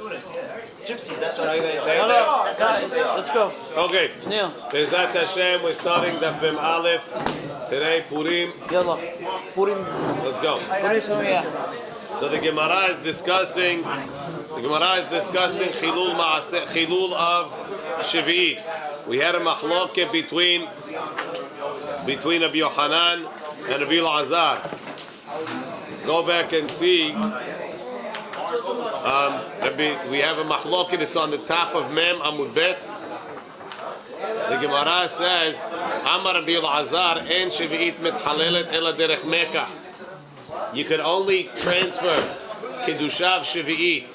Gypsies, that's what I Let's go. Okay. Bezat Hashem, we're starting Daf Mem Aleph. Today, Purim. Yalla. Purim. Let's go. So the Gemara is discussing. Chilul Maaseh, Chilul of Shvi'it. We had a machloket between Rabbi Yochanan and Rabbi Elazar. Go back and see. We have a machloket. It's on the top of Mem Amud Bet. The Gemara says, Amar Rabbi Elazar en Shvi'it mitchalelet ela derech Mekah. You could only transfer Kedushav Shvi'it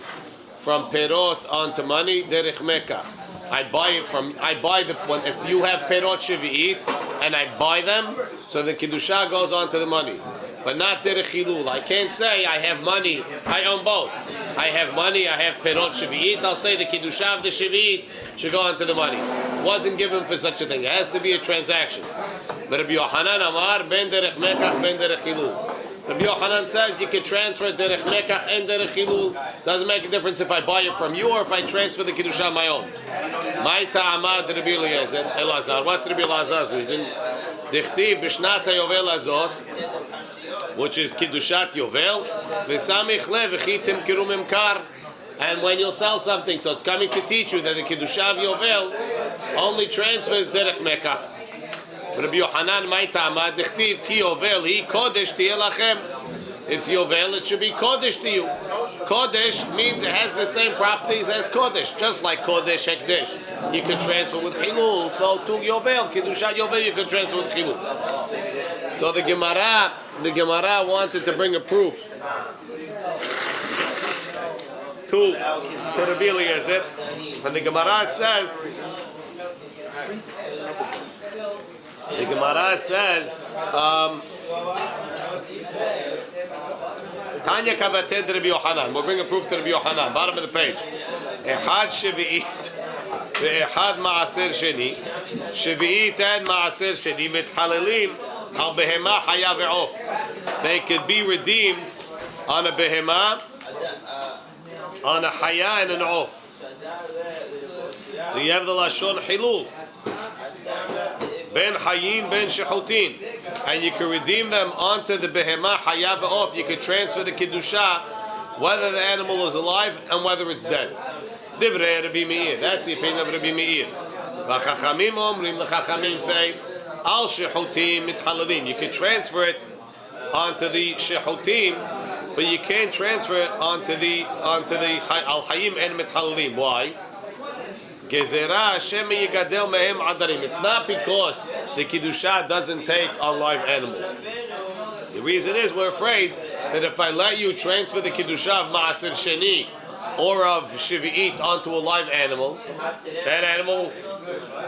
from Perot onto money derech Mekah. I buy the one. If you have Perot Shvi'it and I buy them, so the Kedusha goes onto the money. But not derech Chilul. I can't say I have money. I own both. I have money. I have Perot Shvi'it. I'll say the Kedusha of the Shvi'it should go onto the money. Wasn't given for such a thing. It has to be a transaction. But Rabbi Yochanan Amar ben derech Mekach ben derech Chilul. Rabbi Yochanan says you can transfer derech Mekach and derech Chilul. Doesn't make a difference if I buy it from you or if I transfer the Kedusha on my own. My ta'amad Rabbi Elazar. What's Rabbi Elazar's reason? Dichtiv b'shnat hayovel azot, which is Kiddushat Yovel, v'samich le v'chitim kirum imkar. And when you'll sell something, so it's coming to teach you that the Kiddushat Yovel only transfers derech Mekach. Rabbi Yochanan, my ta'amad, dichtiv ki Yovel hi kodesh tiyeh lachem. It's Yovel, it should be Kodesh to you. Kodesh means it has the same properties as Kodesh, just like Kodesh Hekdesh. You can transfer with Chilul, so to Yovel, Kiddushat Yovel, you can transfer with Chilul. So the Gemara wanted to bring a proof to Rabbi Eliezer, and the Gemara says, Tanya Kavated Rabbi Yochanan. We'll bring a proof to Rabbi Yochanan. Bottom of the page. Echad Shvi'it ve'echad Ma'aser Sheni. Shvi'it and Ma'aser Sheni mitchalelim al behema haya ve'of. They could be redeemed on a behema, on a haya and an off. So you have the lashon hilul. Ben Hayin, Ben Shechutin. And you can redeem them onto the Behemah, Hayav off. You can transfer the Kiddusha, whether the animal is alive and whether it's dead. Divrei Rabbi Meir. That's the opinion of Rabbi Meir. V'chachamim omrim, the Chachamim say, Al Shechutim mitchalalim. You can transfer it onto the Shechutim, but you can't transfer it onto the Al Hayim and mitchalalim. Why? It's not because the Kiddusha doesn't take on live animals. The reason is we're afraid that if I let you transfer the Kiddusha of Ma'aser Sheni or of Shvi'it onto a live animal, that animal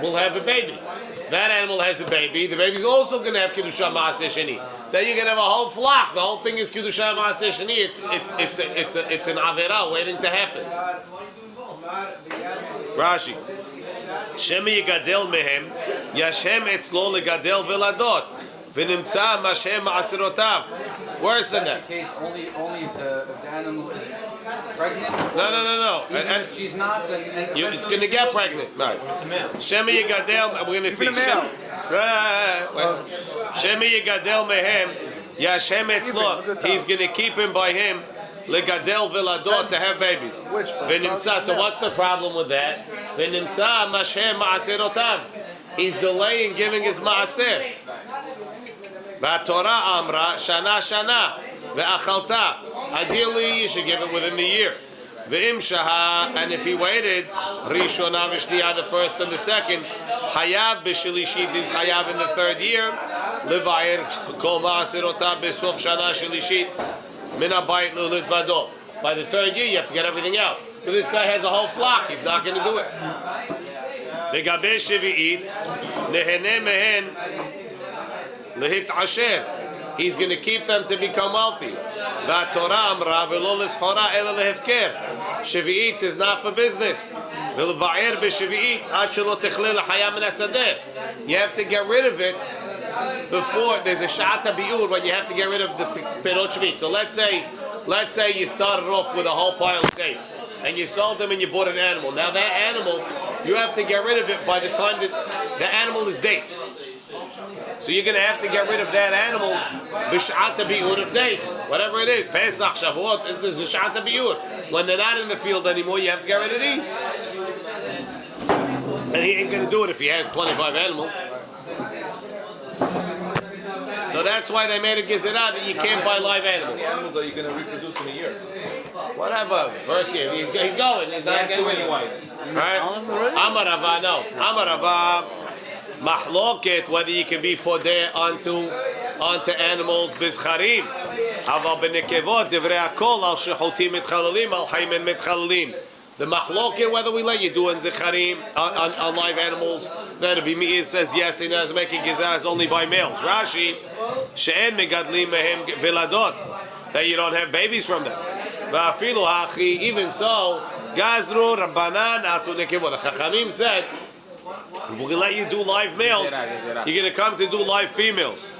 will have a baby. If that animal has a baby, the baby's also going to have Kiddusha Ma'aser Sheni. Then you're going to have a whole flock. The whole thing is Kiddusha Ma'aser Sheni. It's an Avera waiting to happen. Rashi, Shemi yigadel mehem, yashem etzlo legadel veladot, v'nimtza mashem ma'aserotav. Worse than that. In case only the animal is pregnant. No. And if she's not, then it's going to get pregnant. Right. Shemi yigadel. We're going to see. Shemi yigadel mehem, yashem etzlo. He's going to keep him by him. Legadel veladot, to have babies. V'nimtza. So what's the problem with that? V'nimtza mashem ma'aserotav. He's delaying giving his ma'aser. V'torah amra shana ve'achalta. Ideally, you should give it within the year. V'im shaha, and if he waited, rishona v'shniya, the first and the second, hayav b'shelishit, he's hayav in the third year. Levayir kol ma'aserotav b'sof shana shelishit. By the third year, you have to get everything out. But this guy has a whole flock. He's not going to do it. He's going to keep them to become wealthy. Shvi'it is not for business. You have to get rid of it before there's a shata biur when you have to get rid of the perot shvit. So let's say you started off with a whole pile of dates. and you sold them and you bought an animal. Now that animal, you have to get rid of it by the time that the animal is dates. So you're going to have to get rid of that animal b'sh'at bi'ur of dates, whatever it is, Pesach, Shavuot, it's b'sh'at bi'ur. When they're not in the field anymore, you have to get rid of these. And he ain't going to do it if he has 25 animals. So that's why they made a gezerah that you can't buy live animals. How many animals are you going to reproduce in a year? Whatever. First year, he's going. He's not getting rid of it. Right? Amar Rava, no. Amar Rava, mahloket, whether you can be podeh onto animals bizcharim. Aval benekevot divrei hakol al shechotim mitchalalim al chaymen mitchalalim. The mahloket, whether we let you do on zecharim, on live animals, then Rabbi Meir says yes, he knows making gezerah only by males. Rashi, she'en megadlim mehem veladot, that you don't have babies from them. Va'afilu hachi, even so, gazru rabbanan atu nekevot. The Chachamim said, if we let you do live males, you're going to come to do live females.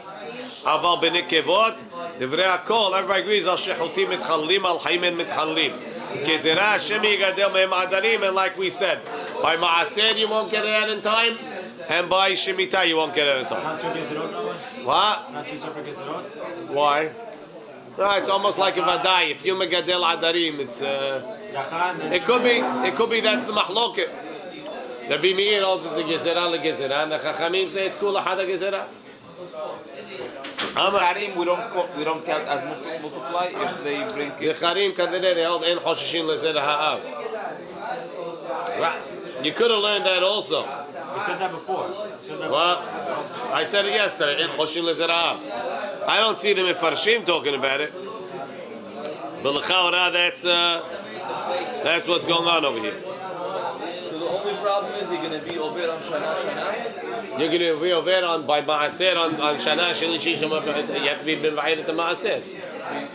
Aval benekevot divrei hakol, everybody agrees al shechotim mitchalalim al chaymen mitchalalim. Gezerah Hashem yigadel mehem adarim, and like we said, by Ma'aser you won't get it out in time, and by Shemitah you won't get it out in time. Not two gezerot, Rabbi? What? Not two separate gezerot? Why? No, it's almost like a vadai. If you megadel adarim, it's it could be that's the mahloket. Rabbi Meir also the gezerah legezerah, and the Chachamim say it's kula hada gezerah. Zecharim, we don't count as multiply if they bring kids. Zecharim kadere they hold en chosheshin lezerah ha'av. You could have learned that also. We said that before. Well, I said it yesterday. En chosheshin lezerah ha'av. I don't see the mefarshim talking about it, but l'chaora that's what's going on over here. So the only problem is you're going to be over on Shana. You're going to be over on by Ma'aser on Shana Shilishi. You have to be b'vayir to Ma'aser.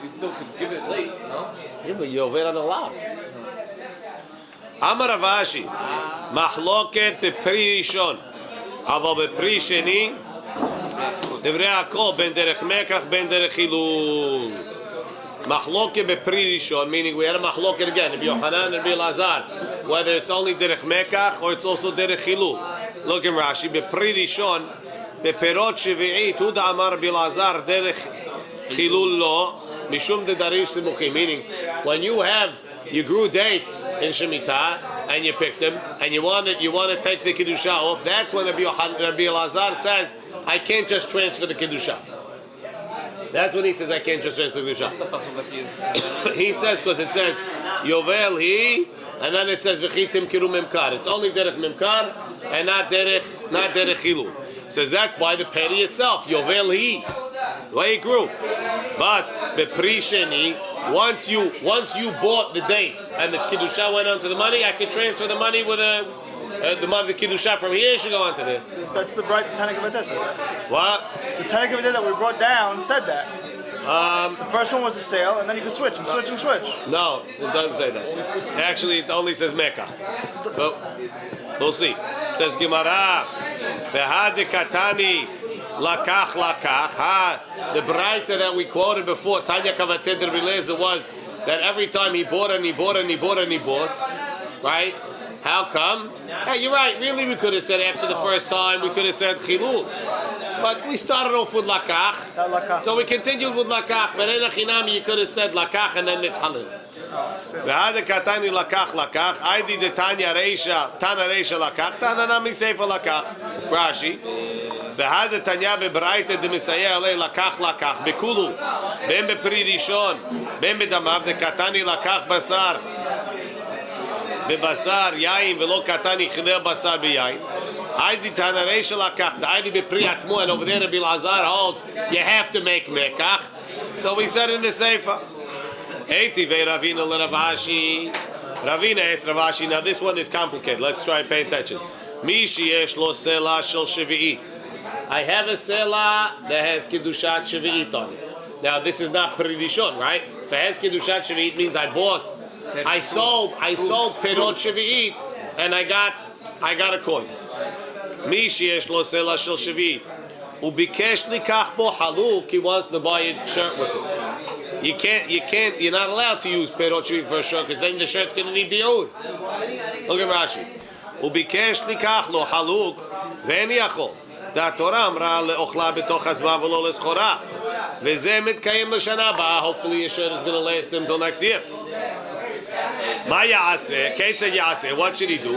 You still could give it late, no? Yeah, but you're over on a lot. Amar Ravashi, mahloket bepri rishon, aval bepri sheni, divrei hakol ben derech mekach ben derech hilul. Mahloket bepri rishon, meaning we had a mahloket again, Rabbi Yochanan and Rabbi Elazar, whether it's only derech mekach or it's also derech hilul. Look in Rashi, bepri rishon, beperot shvi'it, hu da'amar Rabbi Elazar derech hilul lo, mishum de darish simuchim, meaning when you grew dates in Shemitah and you picked them and you want to take the Kiddusha off, that's when Rabbi Elazar says, I can't just transfer the Kiddusha. That's when he says, I can't just transfer the Kiddusha. He says, because it says, Yovel he, and then it says, V'chitim kiru memkar. It's only derech memkar and not derech chilu. Says that's by the petty itself, Yovel he, the way it grew. But the pre-sheni, once you bought the dates and the kiddusha went onto the money, I could transfer the money with the money the kiddusha from here should go onto there. That's the bright Tanakh of Adesha. What? The Tanakh of that we brought down said that. The first one was a sale, and then you could switch and switch and switch. No, it doesn't say that. Actually, it only says Mecca. Well, we'll see. It says Gemara, V'had katani. Lakach. The Braita that we quoted before, Tanya Kavated Rabbi Eliezer, was that every time he bought, right? How come? Hey, you're right. Really, we could have said after the first time, we could have said Chilul. But we started off with Lakach. So we continued with Lakach. But in Achinami, you could have said Lakach and then Mithalil. V'hada katani lakach. Aidi de Tanya Reisha lakach. Tana nami sefer lakach. Rashi. V'hada Tanya bebraita de Misayeh alei lakach bekulu. Ben bepri rishon. Ben bedamav de katani lakach basar. Bebasar yain velo katani chilel basar beyain. Aidi Tana Reisha lakach. The Aidi bepri atmo, and over there Rabbi Elazar holds you have to make mekach. So we said in the sefer. Ravina asked Ravashi. Now this one is complicated. Let's try and pay attention. I have a sela that has kiddushat shvi'it on it. Now this is not pririshon, right? If it has kiddushat shvi'it, means I sold perot shvi'it, and I got a coin. He wants to buy a shirt with it. You're not allowed to use perot shvit for a shirt because then the shirt's going to need biur. Look at Rashi. וביקש לקח לו חלוק ואין יכול. והתורה אמרה לאוכלה בתוך הזמן ולא לסחורה. וזה מתקיים לשנה הבאה. Hopefully your shirt is going to last until next year. מה יעשה? כיצד יעשה? What should he do?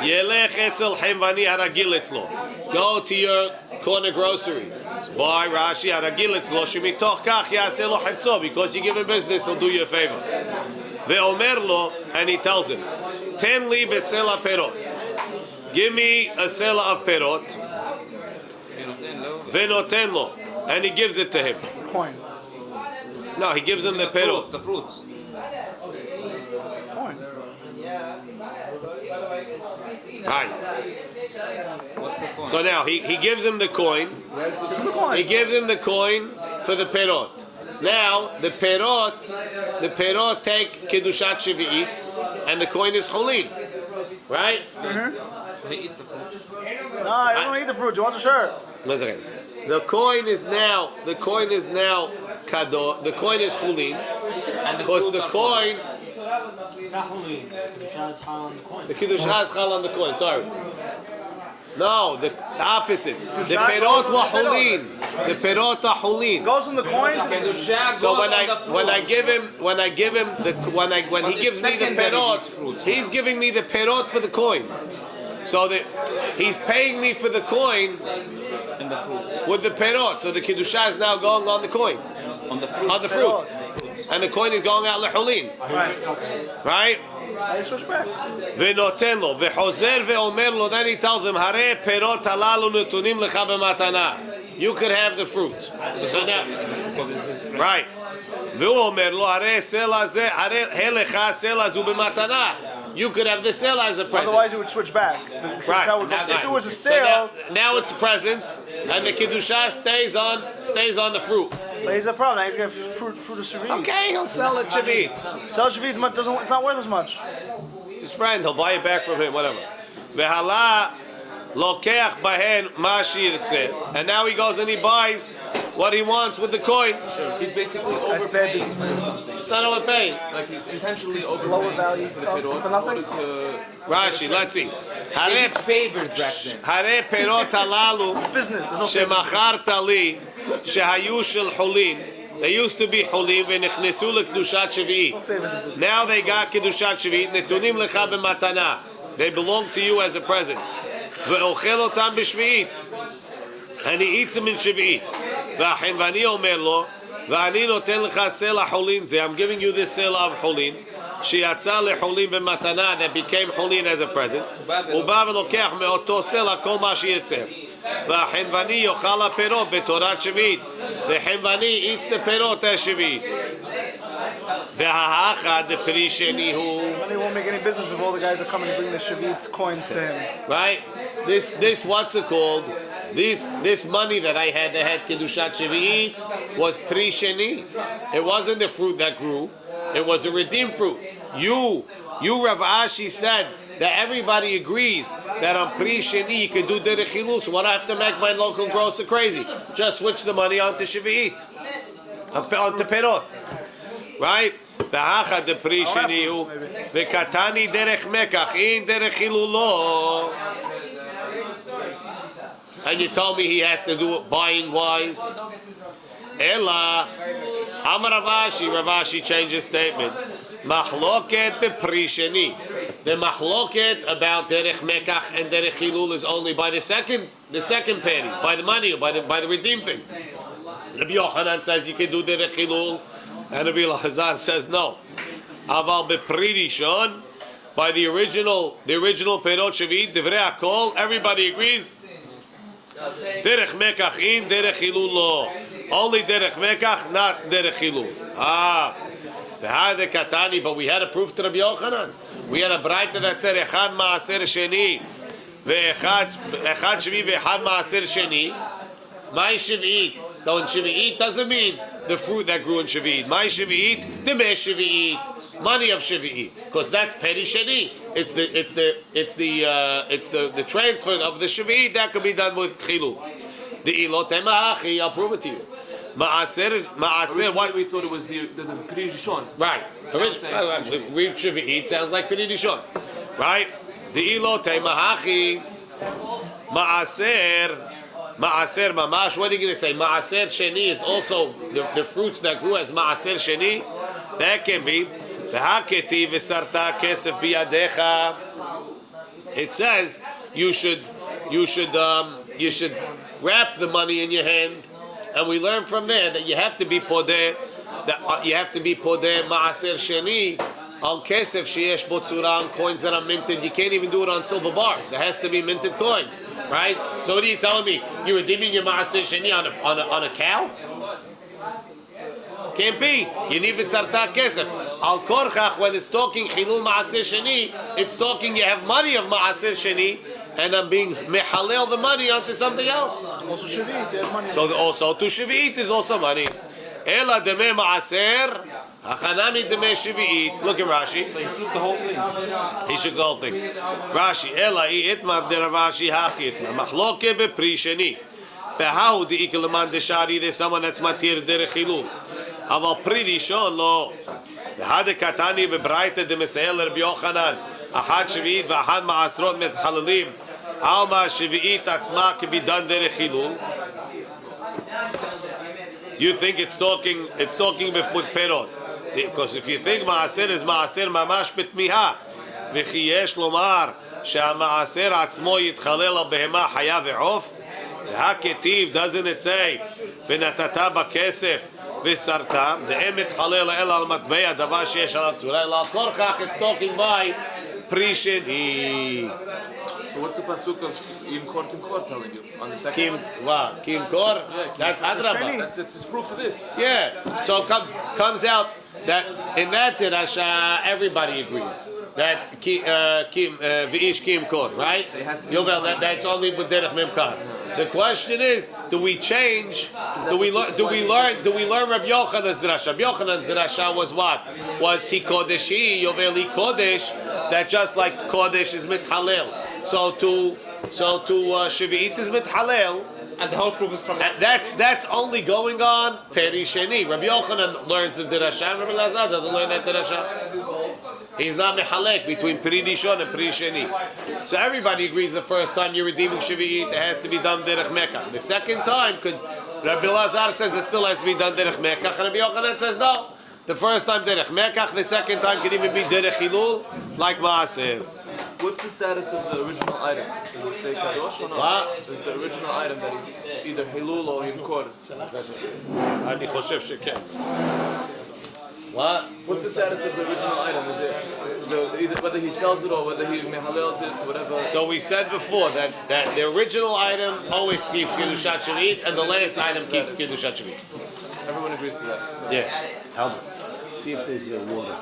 ילך אצל חנווני הרגיל אצלו. Go to your corner grocery. Buy Rashi הרגיל אצלו שמתוך כך יעשה לו חפצו. Because you give him business, he'll do you a favor. ואומר לו, and he tells him, תן לי בסלע פירות. Give me a sela of perot. ונותן לו. And he gives it to him. Coin. No, he gives him the perot. The fruits. Coin. Right. What's the point? So now he gives him the coin. He gives him the coin for the perot. Now the perot take kedushat shvi'it, and the coin is cholin, right? He eats the fruit. No, I don't eat the fruit. You want the shirt? One second. The coin is now kado. The coin is cholin, And because the coin. It's not holy. Kedusha is hal on the coin. The kedusha is chal on the coin. Sorry. No, the opposite. The perot wa cholin. The perot are cholin. Goes from the coin to the... So when he gives me the perot, he's giving me the perot for the coin. So that he's paying me for the coin And the fruits. with the perot. So the kedusha is now going on the coin, On the fruit. on the fruit, and the coin is going out lecholin. Right, okay. Right? I switch back. ונותן לו, וחוזר ואומר לו, then he tells him, הרי פירות הללו נתונים לך במתנה. You could have the fruit. So now, right. והוא אומר לו, הרי סלע זה, הרי הלך סלע זו במתנה. You could have the sale as a present. Otherwise, it would switch back. Right. If it was a So sale, now it's presents, and the kedusha stays on the fruit. but he's a problem. Now he's got fruit of Shavit. Okay, he'll sell it shavit. Sell Shavit, it's not worth as much. It's his friend. He'll buy it back from him. Whatever. Vehala lokech bahen ma shirtze, and now he goes and he buys what he wants with the coin. He's basically That's bad overpaying. business or something. It's not overpaying. Like he's intentionally overpaying. Lower value for the stuff perot for nothing? in order Rashi, let's see. They did favors back then. הרי פירות הללו Business. There's no שמכרת לי שהיו של חולין. They used to be חולים ונכנסו לקדושת שביעית. favors in business. Now they got קדושת שביעית, נתונים לך במתנה. They belong to you as a present. ואוכל אותם בשביעית. And he eats them in שביעית. והחנווני אומר לו, ואני נותן לך סלע חולין זה, I'm giving you this סלע of חולין, שיצא לחולין במתנה, that became חולין as a present. הוא בא ולוקח מאותו סלע כל מה שיצא. והחנווני יאכל הפירות בתורת שביעית. והחנווני eats the פירות as שביעית. והאחד פרי שני הוא. Money won't make any business if all the guys are coming to bring the Shavit's coins to him. Right? This what's it called? This money that I had kedushat shvi'it was pri sheni. It wasn't the fruit that grew. It was the redeemed fruit. You Rav Ashi said that everybody agrees that on pri sheni you can do derech chilul. So what do I have to make my local grocer crazy? Just switch the money onto shvi'it, onto perot. Right? והאחד דפרי שני הוא וקטני דרך מקח אין דרך חילולו. And you told me he had to do it buying wise. Ella Amar Ravashi changed his statement. Machloket bepri sheni. The machloket about derech mekach and derech chilul is only by the second penny, by the money, or by the redeemed thing. Rabbi Yochanan says you can do derech chilul, and Rabbi Elazar says no. Aval bepri rishon, by the original perot shevit divrei hakol, everybody agrees. Derech mekach in, derech chilul lo. Only derech mekach, not derech chilul. The katani, but we had a proof to Rabbi Yochanan. We had a braita that said echad maaser sheni, echad shvi veechad maaser sheni. My shvi'it. Though in shvi'it doesn't mean the fruit that grew in shvi'it. My shvi'it, the me shvi'it, money of shvi'it, because that's peri sheni. It's the transfer of the shvi'it that could be done with chilul. The ilot emahachi, I'll prove it to you. Ma'aser, what? We thought it was the Piri Rishon. Right. Read Shavuot sounds like Piri Rishon. Right? The ilote mahachi Ma'aser mamash. What are you going to say? Ma'aser sheni is also the fruits that grew as Ma'aser sheni. That can be the haketi v'sarta kesef biyadecha. It says you should wrap the money in your hand, and we learn from there that you have to be podeh. That you have to be podeh Ma'aser sheni on kesef sheyesh bo tzura, on coins that are minted. You can't even do it on silver bars. It has to be minted coins, right? So what are you telling me? You're redeeming your Ma'aser sheni on a cow? Can't be. You need v'tzarta kesef. Al korchach, when it's talking chilul Ma'aser sheni, it's talking you have money of Ma'aser sheni, and I'm being mehalel the money onto something else. Also Shavuot, there's money. So also to Shavuot is also money. Ela deme Ma'aser. Achanami deme Shavuot. Look at Rashi. He shook the whole thing. He shook the whole thing. Rashi. Ela itmar de Ravashi hachi itmar. Machloke bepri sheni. Behahu de ikeleman deshari. There's someone that's matir derech hilul. Aval pri rishon lo. Behade katani bebraita de Meseel Rabbi Yochanan. Achad Shavuot v'achad Ma'asrot metchalalim. How ma Shavuot atzma can be done derech hilul? You think it's talking with perot? Because if you think Ma'aser is Ma'aser mamash betmiha, v'chi yesh lomar she'Ma'aser atzmo yitchalel al behema haya ve'of, ha'ketiv, doesn't it say v'natata ba'kesef v'sarta de'em yitchalel el al matbea davar sheyesh alav tzura el al korchach? It's talking by pri sheni. So what's the pasuk of Imchor Timchor telling you on the second one? Kim Kor? That's Adrabah. It's proof to this. Yeah. So comes out that in that Dirasha everybody agrees that V'ish Kim Kor, right? Yovel, that's only with Derech Memkar. The question is, do we change? Do we learn Rabbi Yochanan's Dirasha? Rabbi Yochanan's Dirasha was what? Was Ki Kodeshi Yoveli Kodesh? That just like Kodesh is mithalel. So to Shavuot is mithalel, And the whole proof is from that's only going on Peri Sheni. Rabbi Yochanan learns the Dirasha, and Rabbi Lazar doesn't learn that Dirasha. He's not mehalek between Peri Rishon and Peri Sheni. So everybody agrees the first time you're redeeming Shavuot, it has to be done derech Mekach. The second time, Rabbi Lazar says it still has to be done derech Mekach, and Rabbi Yochanan says no. The first time derech Mekach, the second time can even be derech Hilul, like Maaser. What's the status of the original item? Does it stay kadosh or not? What? Is the original item that is either hilul or yimkor? אני חושב שכן. What? What's the status of the original item? Is it either whether he sells it or whether he mehalels it, whatever? So we said before that the original item always keeps Kiddushat Shavuot, and the last item keeps Kiddushat Shavuot. Everyone agrees to that. Yeah. Haber. See if there's water.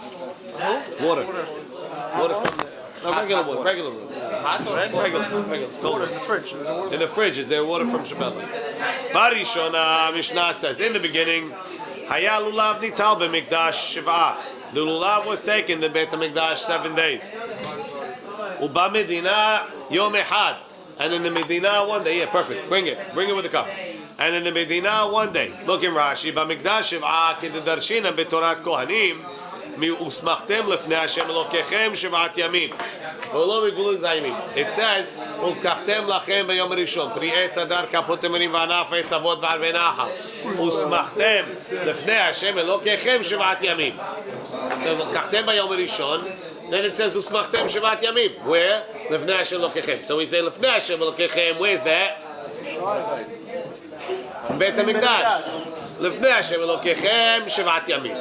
Water from the... No, regular water. Regular water. Regular. Water in the fridge. In the fridge, is there water from Shabbat? Barishona Mishnah says, in the beginning, Haya lulav nital b'mikdash shiv'ah. The lulav was taken in Beit HaMikdash 7 days. Uba Medina yom echad. And in the Medina 1 day, yeah, perfect. Bring it with the cup. And in the Medina 1 day, look in Rashi, b'mikdash shiv'ah k'dedarshina b'torat kohanim, usmachtem lefnei Hashem Elokechem shiv'at yamim. It says, "Ulkachtem lachem b'yom rishon pri etz adar kapot temerim v'anaf etz avot v'arvei nachal usmachtem lefnei Hashem Elokechem shiv'at yamim." So ulkachtem b'yom rishon. Then it says usmachtem shiv'at yamim. Where? Lefnei Hashem Elokechem. So we say lefnei Hashem Elokechem. Where's that? Beit HaMikdash. Lefnei Hashem Elokechem shiv'at yamim.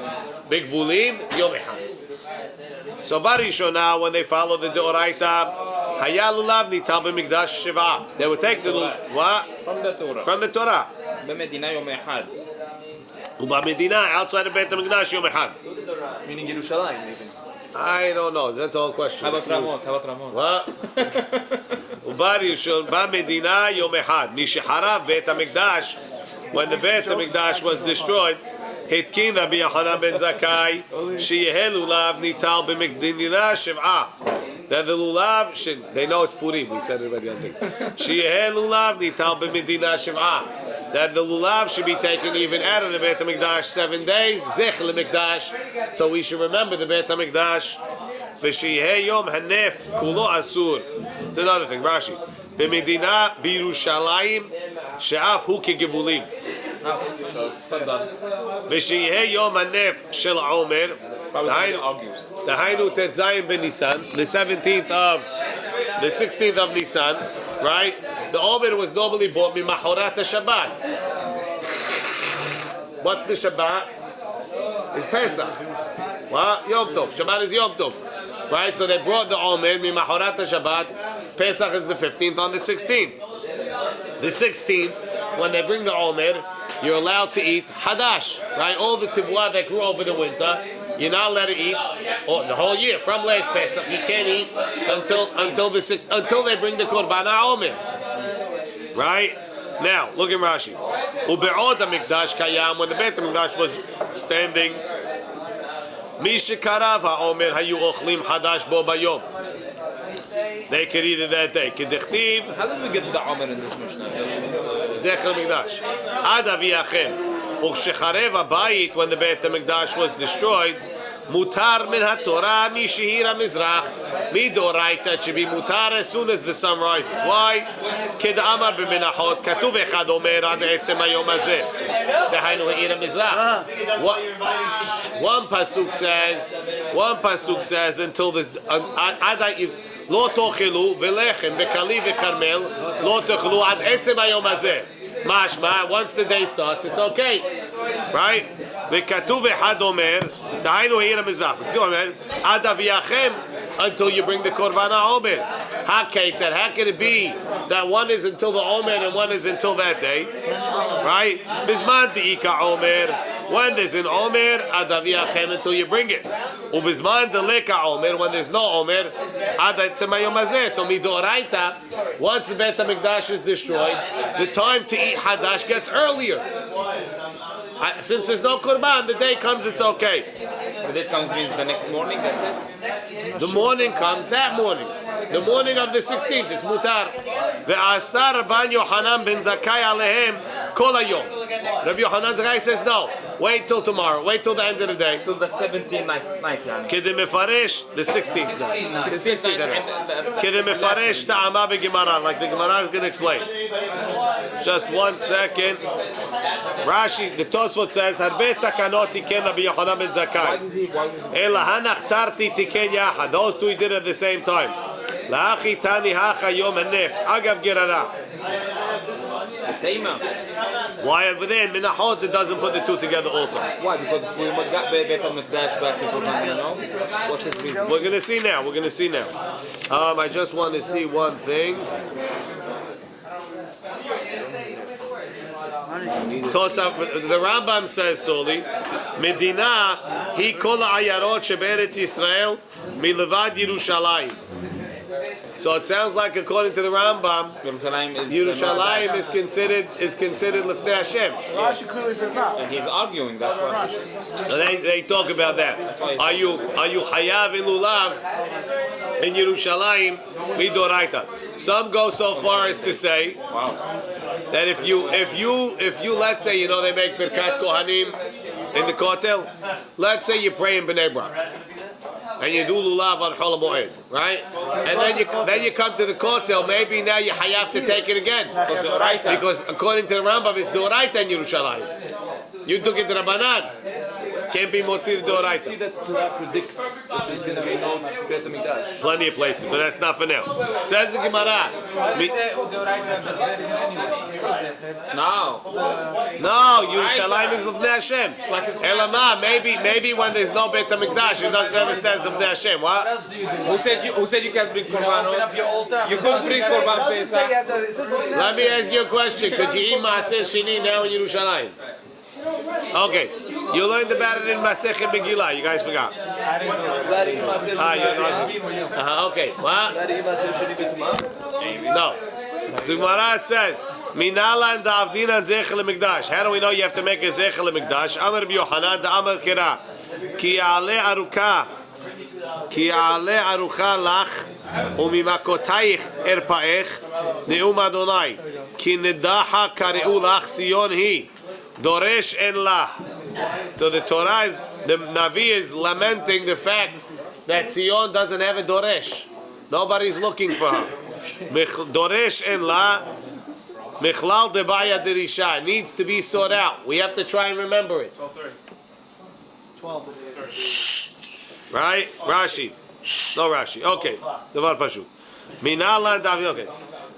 Big Vulim, Yom Echad. So Barishona, when they follow the Deoraita, Haya Lulav Nital b'Mikdash Shiva. They would take the what? From the Torah. From the Torah. B'Medina Yom Echad. Uba Medina, outside of Beit HaMikdash, Yom Echad. Meaning Yerushalayim, even. I don't know. That's all question. How about Ramon? What? Uba Rishon, Ba Medina, Yom Echad. Mishaharav Beit HaMikdash. When the Beit HaMikdash was destroyed, Hitkin Rabbi Yochanan ben Zakkai, Sheyeh lulav nital b'Medina shiv'ah. That the lulav they know it's Purim. We said it already. I think. Sheyeh lulav nital b'Medina shiv'ah. that the lulav should be taken even out of the Beit HaMikdash 7 days, Zech LeMikdash. So we should remember the Beit HaMikdash. V'sheyeh yom hanef kulo asur. It's another thing, Rashi. B'medina b'Yerushalayim she'af hu kegevulim. V'sheyeh yom hanef shel Omer. Dahainu tetzayim b'Nisan, the 16th of Nisan, right? The Omer was normally bought mimachorat Shabbat. What's the Shabbat? It's Pesach. What? Yom Tov. Shabbat is Yom Tov. Right? So they brought the Omer mimachorat Shabbat. Pesach is the 15th on the 16th. The 16th, when they bring the Omer, you're allowed to eat Hadash. Right? All the tibwa that grew over the winter, you're not allowed to eat the whole year. From last Pesach, you can't eat until they bring the Korban HaOmer. Right? Now, look at Rashi. Ube'od HaMikdash Kayam, when the Beit HaMikdash was standing, Mi shekarav HaOmer hayu ochlim Hadash bo bayom. They could eat it that day. Kedichtiv. How did we get to the Omer in this Mishnah? Zech HaMikdash. Ad aviyachem. U'kshecharev habayit, when the Beit HaMikdash was destroyed, mutar min haTorah mi shehir hamizrach. Midoraita, it should be mutar as soon as the sun rises. Why? Ked amar b'menachot katuv echad omer ad etzem hayom hazeh. Dehainu ha'ir hamizrach. One pasuk says until the lo tochelu velechem vekali vekarmel lo tochelu ad etzem hayom hazeh. Mashma, once the day starts, it's okay, right? V'katuv echad omer, dahainu ha'ir hamizrach. Ad aviyachem, until you bring the Korban HaOmer. How can it be that one is until the Omer and one is until that day? Right? Bizman de'ika Omer. When there's an Omer, ad aviyachem, until you bring it. Ubizman de'leka Omer, when there's no Omer, ad etzem hayom hazeh. So midoraita, once the Beit HaMikdash is destroyed, the time to eat Hadash gets earlier. Since there's no Korban, the day comes, it's okay. The day comes means the next morning, that's it? The morning comes that morning. The morning of the 16th, it's mutar. Ve'asar Rabban Yochanan ben Zakkai alehem kol hayom. Rabbi Yochanan Zakkai says no. Wait till tomorrow. Wait till the end of the day. Till the 17th night. Kede mefaresh the 16th night. 16th night. Kede mefaresh ta'ama beGemara, like the Gemara is going to explain. Just 1 second. Rashi, the Tosfot says, Harbe takanot tiken Rabbi Yochanan ben Zakkai. Ela hanach tarti tiken yachad. Those two he did at the same time. La'achi tani hacha yom hanef. Agav gerara. Why over there in Menachot it doesn't put the two together also? Why? Because we got Beit HaMikdash back in Korban, What's his reason? We're going to see now. I just want to see one thing. The Rambam says solely, Medina hi kol ha'ayarot sheberetz Yisrael milevad Yerushalayim. So it sounds like, according to the Rambam, Yerushalayim is considered Lefnei Hashem. Rashi clearly says not. And he's arguing. That's why. So they talk about that. Are you Hayav in Lulav in Yerushalayim midoraita? Some go so far as to say that if you let's say they make Birkat Kohanim in the Kotel, let's say you pray in Bnei Brak and you do Lulav on Chol HaMoed, right? And then you come to the Kotel, maybe now you have to take it again because according to the Rambam it's Doraita in Yerushalayim. You took it to Rabbanan. Can't be Motzi the Doraita. See that Torah predicts that there's going to be no Beit HaMikdash. Plenty of places, but that's not for now. Says the Gemara. No, Yerushalayim is Lefnei Hashem. Elama, maybe when there's no Beit HaMikdash, it doesn't understand Lefnei Hashem. What? Who said you can't bring Korban? You could bring Korban Pesach. Let me ask you a question. Could you eat Maaseh Shini now in Yerushalayim? Okay, you learned about it in Masechet Megillah. You guys forgot. Okay, what? No. Zimara says, Minala and Avdina and Zechel Mikdash. How do we know you have to make a Zechel Mikdash? Amar Rabbi Yochanan da Amar Kira. Ki ale arucha lach umimakotayich erpaech neum Adonai. Ki nedaha kareu lach Sion hi. Doresh en la. So the Torah is, the Navi is lamenting the fact that Sion doesn't have a Doresh. Nobody's looking for her. Doresh en la. Michlal debaya derisha. Needs to be sought out. We have to try and remember it. 12. Right? Rashi. No Rashi. Okay. Devar Pashut. Minalan Davi. Okay.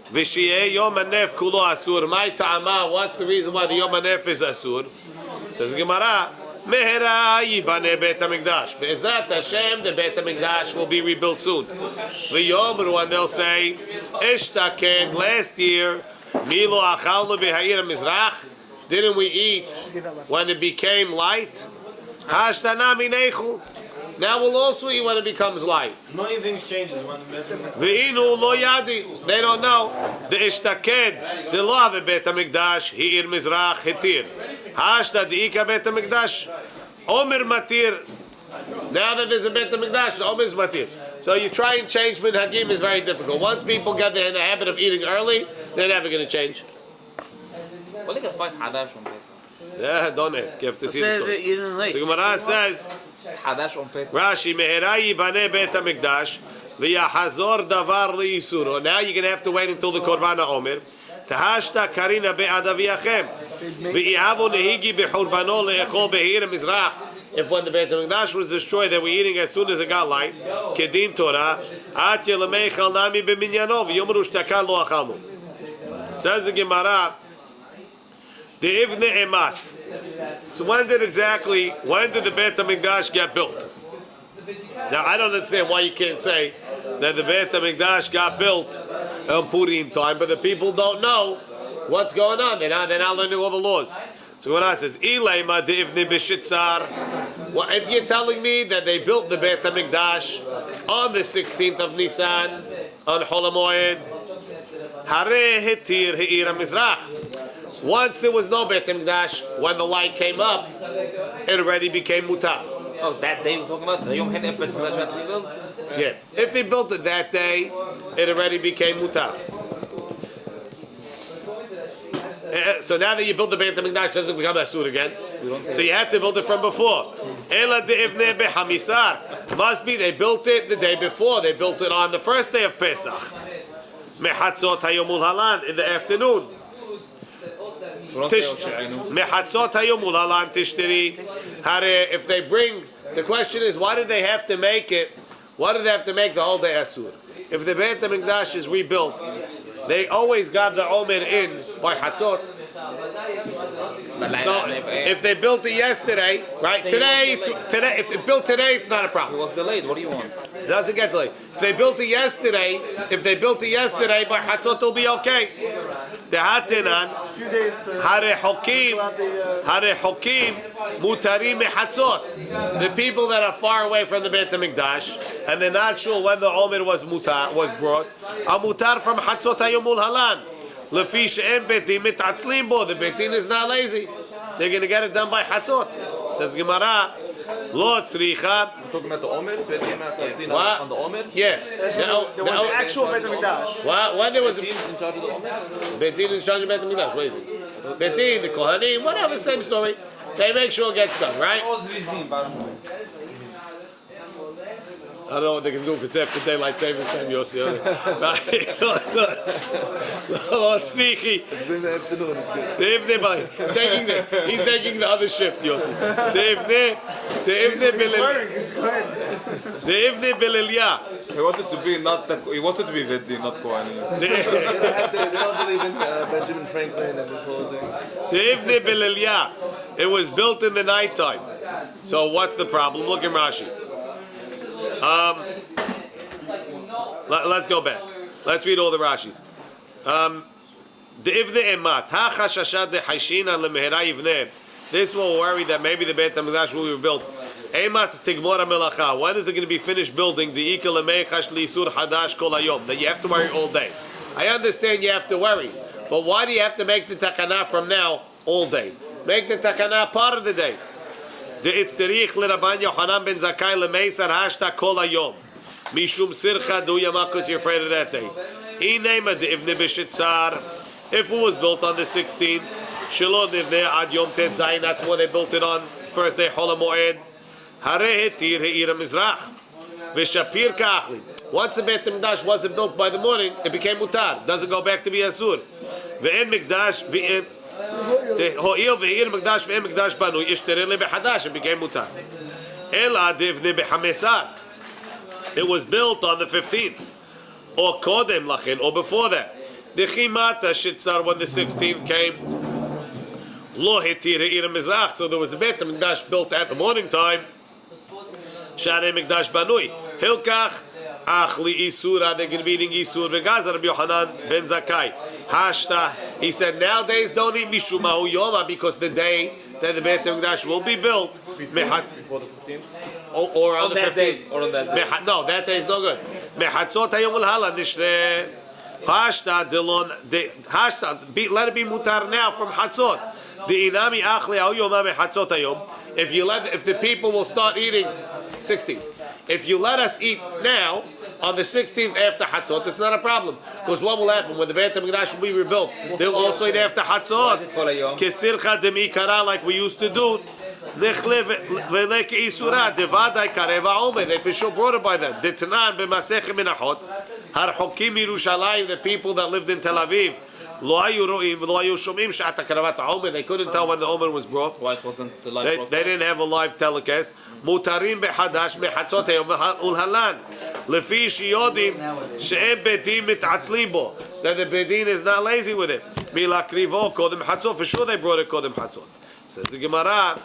V'shiyeh Yom Hanef Kulo Asur. My ta'ama. What's the reason why the Yom Hanef is Asur? Says Gemara. Mehera Yibane Beit HaMikdash. Be'ezrat Hashem, the Beit HaMikdash will be rebuilt soon. V'yomru, and they'll say, Ishtaked, last year, Milo Achalnu B'Ha'ir HaMizrach. Didn't we eat when it became light? Hashtana Minechu. Now we'll also eat when it becomes light. A million things changes when Ve'inu lo yadi. They don't know. The ishtaked, the law of the Beit HaMikdash, Hi'ir Mizrach, Hitir. Hashta di'ika Beit HaMikdash, Omer Matir. Now that there's a Beit HaMikdash, Omer is Matir. So you try and change minhagim is very difficult. Once people get in the habit of eating early, they're never going to change. Well, you can find Hadash on Pesach. Yeah, don't ask. You have to see the story. So Gemara says, It's Hadash on Pesach. Rashi, Mehera yibane Beit HaMikdash, v'yahazor davar li'isuro. Now you're going to have to wait until the Korban HaOmer. Tahashta karina be'ad aviyachem. V'iyavu nehigi b'churbano le'echol be'hir mizrach. If when the Beit HaMikdash was destroyed, they were eating as soon as it got light. Kedin Torah, at yelemeichal nami b'minyano, v'yomru shtaka lo achalnu. Says the Gemara, the Ivne Emat. So when did the Beit HaMikdash get built? Now I don't understand why you can't say that the Beit HaMikdash got built on Purim time, but the people don't know what's going on. They're not learning all the laws. So when I says, Ilayma de Ivne B'Shitzar, well, if you're telling me that they built the Beit HaMikdash on the 16th of Nisan, on Chol HaMoed, Hare Hetir He'ir HaMizrach. Once there was no Beit HaMikdash, when the light came up, it already became mutar. Oh, that day we're talking about? The Yom Hanef Beit HaMikdash had to be built? Yeah. If they built it that day, it already became mutar. So now that you built the Beit HaMikdash, it doesn't become asur again. So you had to build it from before. Ela de'ivnei b'hamisar. Must be they built it the day before. They built it on the first day of Pesach. Mechatzot hayomul halan, in the afternoon. Mechatzot hayomul halan tishtiri. If they bring, the question is, why did they have to make it? Why did they have to make the whole day asur? If the Beit HaMikdash is rebuilt, they always got the Omer in by Chatzot. So if they built it yesterday, right? Today, if it built today, it's not a problem. It was delayed. What do you want? It doesn't get delayed. If they built it yesterday, by Chatzot, it'll be okay. The Hatinan, Hare Hokim, Mutari Mechatzot. The people that are far away from the Beit HaMikdash and they're not sure when the Omer was brought, are mutar from Chatzot Hayomul Halan. Lefi she'en Beitin mitatzlim bo. The Beitin is not lazy. They're going to get it done by Chatzot. Says Gemara, Lo tzricha. Talking about the Omer? What? On the Omer? Yeah. The actual Beit HaMikdash. When there was a in charge of the Omer? Beitin in charge of Beit HaMikdash, what do you think? Beitin, the Kohanim, whatever, same story. They make sure it gets done, right? I don't know what they can do if it's after daylight savings time, Yossi. It's sneaky. It's in the afternoon, it's good. He's taking the other shift, Yossi. The Ivne Belilya. He wanted to be Veddi, not Kohanim. They don't believe in Benjamin Franklin and this whole thing. The Ivne Belilya. It was built in the nighttime. So what's the problem? Look at Rashi. Let's go back. Let's read all the Rashis. The Ivne Emat. Ha chashashat de Haishina lemehera Ivne. This will worry that maybe the Beit HaMikdash will be rebuilt. Emat tigmora melacha. When is it going to be finished building? The Ika lemechash liisur hadash kol hayom. That you have to worry all day. I understand you have to worry, but why do you have to make the takana from now all day? Make the takana part of the day. The itzerich l'Rabban Yochanan ben Zakkai lemeisar hashta kol hayom. Mishum sircha du yama, because you're afraid of that day. Inema de ivne b'shitzar. If it was built on the 16th, Shelo Nivneh Ad Yom Tet Zayin, that's why they built it on first day Chol HaMoed. Harei Hetir He'ir HaMizrach. V'Shapir Ka'achli. Once the Beit HaMikdash wasn't built by the morning, it became mutar. Doesn't go back to be asur. Ve'en Mikdash, ve'en Ho'il ve'ir Mikdash ve'en Mikdash banui ishtereh lebehadash. It became mutar. Ela divne behamesar. It was built on the 15th, or kodem lachin, or before that. Dechimata shitzar when the 16th came. Lo hetir he'ir mizrach. So there was a Beit HaMikdash built at the morning time. Sharei Mikdash banui. Hilkach. Achli Isura, they're going to be eating Isur. V'gazar Rabbi Yochanan ben Zakkai. Hashta, he said, nowadays don't eat Mishumahu Yoma because the day that the Beit HaMikdash will be built. Before the 15th? Or on the 15th. Or on that day. No, that day is no good. Mechatzot hayom ul-hala nishre. Hashta, Dilon, Hashta, let it be mutar now from Hatzot. The inami achli hayoma mechatzot hayom. If the people will start eating 16th. If you let us eat now, on the 16th after Hatzot, it's not a problem. Because what will happen when the Beit HaMikdash will be rebuilt? They'll also eat after Hatzot. Kesircha demikara, like we used to do. They for sure brought it by them. Detnan b'masechem minachot. Harchokim Yerushalayim, the people that lived in Tel Aviv. They couldn't tell when the Omer was brought. Why it wasn't the live They didn't have a live telecast. Mutarim behadash mechatzot hayom ulhalan. Lefi shiyodin she'em bedin mitatzlim bo. That the bedin is not lazy with it. Milakrivo kodem hatzot. For sure they brought it kodem hatzot. Says the Gemara,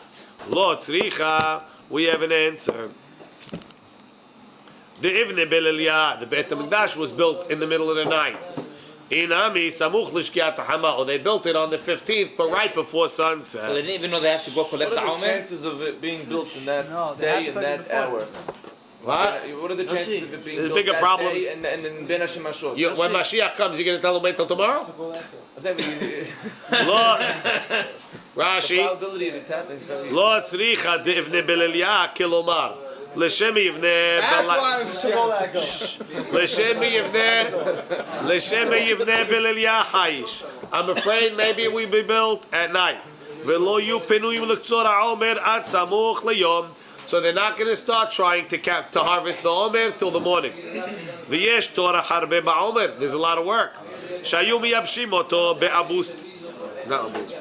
lo tzricha. We have an answer. The Ivne Beliliyah, the Beit HaMikdash was built in the middle of the night. Inami samuch lishkiat hama, or they built it on the 15th, but right before sunset. So they didn't even know they have to go collect the What are the Omer? chances of it being built in that day and that hour? What? What are the chances of it being There's built bigger that problem. day and then Ben Hashem Ashot? When Mashiach comes, you're going to tell him wait till tomorrow? The Lo, Rashi. probability of it happening is very Lo tzricha de'ivne beliliyah kilomar. L'shem yivne beliliyah hayish. I'm afraid maybe we be built at night. V'lo yu penuyim l'ktzor ha'omer ad samuch liyom. So they're not going to start trying to harvest the Omer till the morning. V'yesh torah harbe ba'omer. There's a lot of work. Shayu miyabshim oto be'abus. Not abus.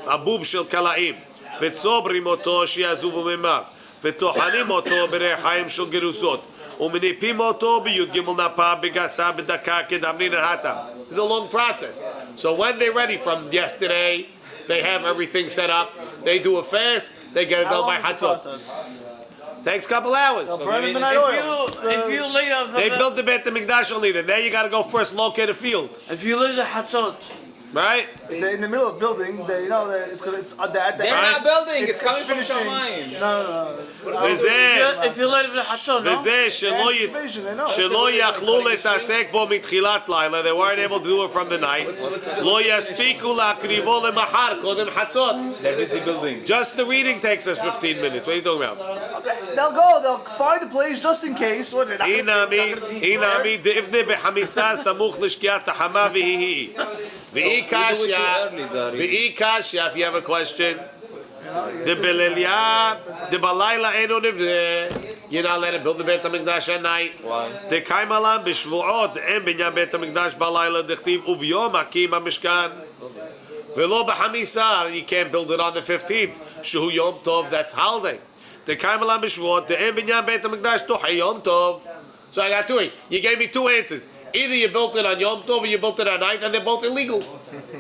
Abub shel kalaim. V'tzobrim oto shi'azuvu mimah. וטוחנים אותו בריחיים של גרוסות ומניפים אותו ביוד ג' נפה בגסה בדקה כדמרין הטם. It's a long process. So when they're ready from yesterday, they have everything set up, they do a fast, they get it done by Hatzot. Takes a couple hours. If you later, They built the Beit HaMikdash only then. There you got to go first locate a field. if you later Hatzot, Right? they're in the middle of building. It's at the They're not building, it's coming from finishing. Shamayim. No. וזה If you later Hatzot, no. שלא יכלו להתעסק בו מתחילת לילה, they weren't able to do it from the night. לא יספיקו להקריבו למחר קודם חצות. They're busy building. Just the reading takes us 15 minutes. What are you talking about? They'll find a place just in case. אינמי דאבנה בחמיסה סמוך לשקיעת החמה והיא. ואי קשיא, if you have a question. דבליליה, דבלילה אינו נבנה. You're not letting build the Beit HaMikdash at night. Why? דקיים עליהם בשבועות, אין בניין בית המקדש בלילה, דכתיב וביום הקים המשכן. ולא בחמיסה, you can't build it on the 15th, שהוא יום טוב, that's holiday. דקיים עליהם בשבועות, אין בניין בית המקדש תוך יום טוב. So I got two. You gave me two answers. Either you built it on Yom Tov or you built it at night, and they're both illegal.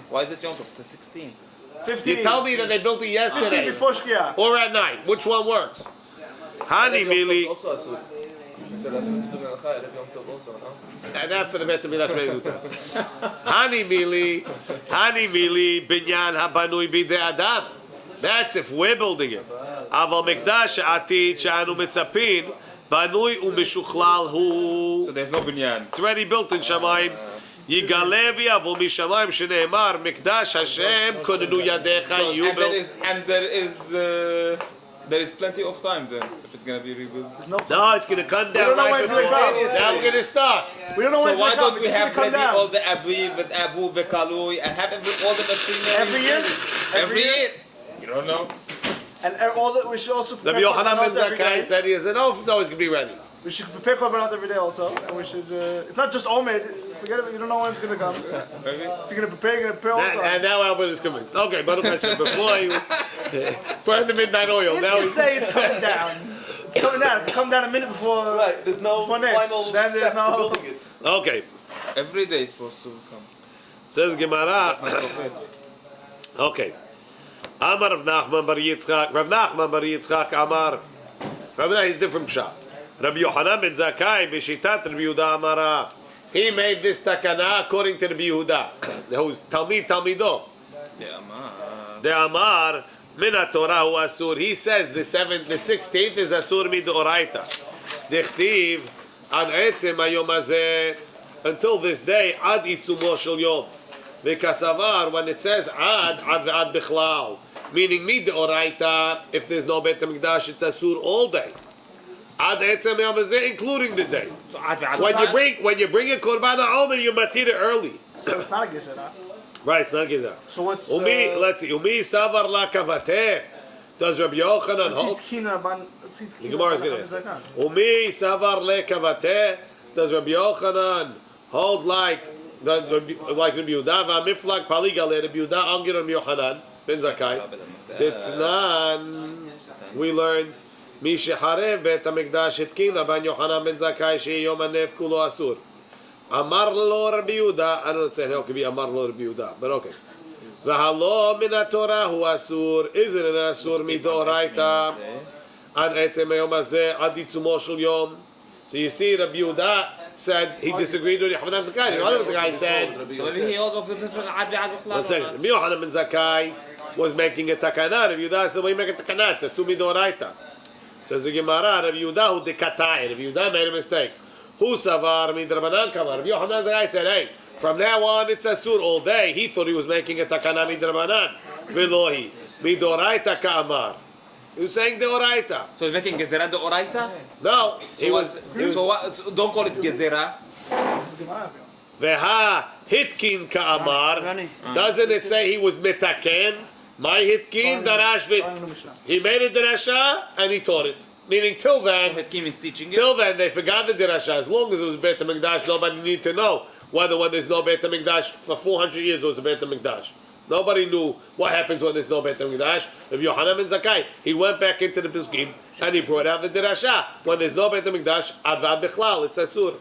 Why is it Yom Tov? It's the 16th. 15. You tell me that they built it 15 yesterday before Shkia. or at night. Which one works? Hani Mili. also asur. You said asur to do melacha at Yom Tov also, no? And that for the Beit HaMikdash. Hani Mili, Binyan Habanui Bidei Adam. That's if we're building it. Aval Mikdash Atid Shanu Mitzapin Banui Umeshuchlal Hu. So there's no binyan. It's already built in Shamayim. Yigale v'yavo mishamayim shene'emar Mikdash Hashem konenu yadecha. You built. And there is There is plenty of time then, if it's gonna be rebuilt. No, it's going to come down don't know right when it's gonna before. come. Now we're going to start. We don't know when So it's why gonna come. don't we It's have gonna come ready down. all the Aviv and Abu Bekalui and have all the machinery? Every year? Every year? You don't know. And all that we should also Rabbi prepare Yochanan ben korbanot every Zakkai day. said he said, "Oh, it's always going to be ready." We should prepare korbanot every day also. And we should. It's not just Omed. Forget it. You don't know when it's gonna come. If you're gonna prepare, you're gonna prepare all the time. And now Albert is convinced. Okay, Baruch Hashem. Before he was burn the midnight oil. If Now you he's say it's coming down, it's coming down. It can come down a minute before. Right, there's no before next. final Then there's step no to hope. building it. okay. Every day is supposed to come. Says Gemara. Okay. Amar Rav Nachman bar Yitzchak. Rav Nachman bar Yitzchak Amar. Rabbi is different pshat. Rabbi Yochanan ben Zakkai b'shitat Rabbi Yehuda Amara. He made this takana according to Rabbi Yehuda, who's Talmid Talmido. The Amar min Torah hu asur. He says the 16th is asur midoraita. Dichtiv ad etzem hayom hazeh, until this day ad itzumo shel yom. V'kasavar, when it says ad ve'ad bichlal, meaning midoraita, if there's no Beit HaMikdash, it's asur all day. Ad etzem hayom hazeh, including the day. When you bring a korban ha'omer, you matir it early. So it's not a gezerah. Right, it's not gezerah. So what's? Let's see. Umi savar la kavateh. Does Rabbi Yochanan hold? The Gemara is going to ask. Umi savar le kavateh. Does Rabbi Yochanan hold like Rabbi Yehuda? V'amiflag paliga le Rabbi Yehuda angir Rabbi Yochanan ben Zakkai. Ditnan. We learned mi sheharev Beit HaMikdash hitkina ban Yochanan ben Zakkai shehi yom hanef kulo asur. Amar lo Rabbi Yehuda. I don't understand how it could be Amar lo Rabbi Yehuda, but okay. V'halo min haTorah hu asur. Isn't it asur midoraita? Ad etzem hayom hazeh ad itzumo shel yom. So you see, Rabbi Yehuda said he disagreed with Yochanan ben Zakkai. Yochanan ben Zakkai said. So maybe he held off the different Ad Ve'ad Bichlal. One second. Rabbi Yochanan ben Zakkai was making a takana. Rabbi Yehuda said, "Why you make a takana? It's asur midoraita." Says the Gemara, Rabbi Yehuda who dekatay. Rabbi Yehuda made a mistake. Who savar midrabanan kamar? Rabbi Yochanan Zakkai said, "Hey, from now on it's asur all day." He thought he was making a takana midrabanan. Velohi midoraita ka'amar. He was saying the oraita. So he's making Gezerah the Oraita? No, he was. So what? So don't call it Gezerah. Veha hitkin ka'amar. Doesn't it say he was metaken? My hitkin darash vit. He made a derasha and he taught it. Meaning till then, Hitkim is teaching it. till then they forgot the derasha. As long as it was Beit HaMikdash, nobody needed to know whether when there's no Beit HaMikdash for 400 years it was a Beit HaMikdash. Nobody knew what happens when there's no Beit HaMikdash. Rabbi Yochanan ben Zakkai, he went back into the Peskim and he brought out the derasha. When there's no Beit HaMikdash, avad bichlal, it's asur.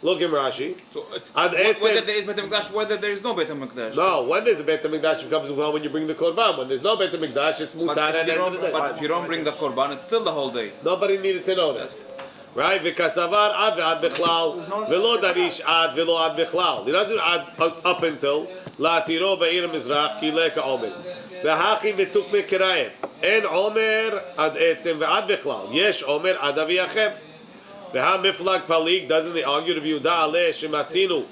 Look in Rashi. So it's Ad whether etzem- there is Beit HaMikdash, whether there is no Beit HaMikdash. No, when there's a Beit HaMikdash, it becomes well when you bring the korban. When there's no Beit HaMikdash, it's mutar But at the end of the day. if you don't bring the Korban, it's still the whole day. Nobody needed to know that. Right? V'kasavar ad ve'ad bichlal, v'lo darish ad ve'lo ad bichlal. He doesn't add up until la'atiro ba'ir mizrach ki leka omer. V'hachi v'tuk mekirayim. En omer ad etzem ve'ad bichlal. Yesh omer ad aviyachem. V'ha miflag palik, doesn't he argue Rabbi Yehuda aleh shematzinu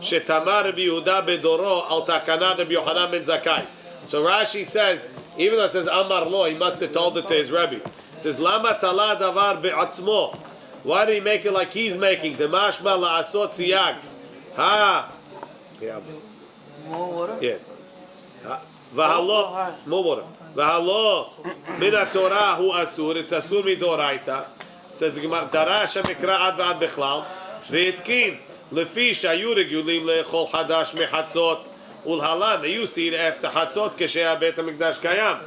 shetamar Rabbi Yehuda bedoro al takana Rabbi Yochanan ben Zakkai. So Rashi says, even though it says Amar lo, he must have told it to his Rabbi. He says Lama tala davar be'atzmo. Why did he make it like he's making? The mashma la'asot siyag. Ha. Yeah. More water? Yes. V'halo. More water. V'halo min haTorah hu asur. It's asur midoraita. Says the Gemara, Darash HaMikra ad v'ad bichlal, v'itkin, lefi shayu regulim le'echol hadash mechatzot, ulhalan, they used to eat after chatzot, k'shei Beit HaMikdash kayam.